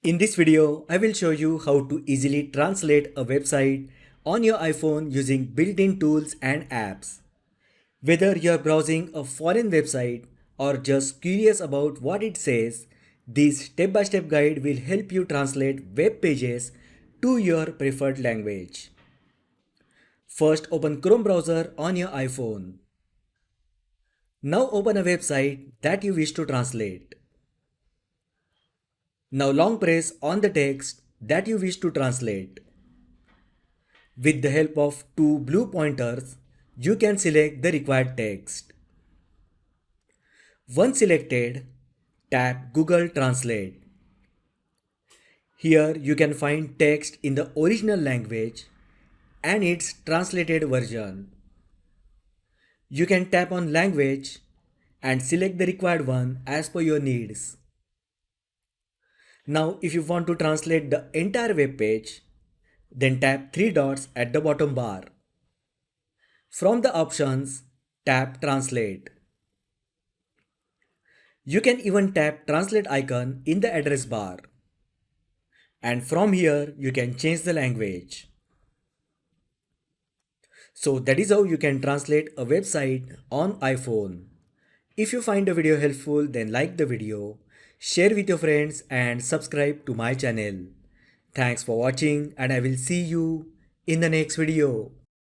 In this video, I will show you how to easily translate a website on your iPhone using built-in tools and apps. Whether you're browsing a foreign website or just curious about what it says, this step-by-step guide will help you translate web pages to your preferred language. First, open Chrome browser on your iPhone. Now open a website that you wish to translate. Now long press on the text that you wish to translate. With the help of two blue pointers, you can select the required text. Once selected, tap Google Translate. Here you can find text in the original language and its translated version. You can tap on language and select the required one as per your needs. Now if you want to translate the entire web page, then tap three dots at the bottom bar. From the options, tap Translate. You can even tap Translate icon in the address bar. And from here, you can change the language. So that is how you can translate a website on iPhone. If you find the video helpful, then like the video, share with your friends and subscribe to my channel. Thanks for watching and I will see you in the next video.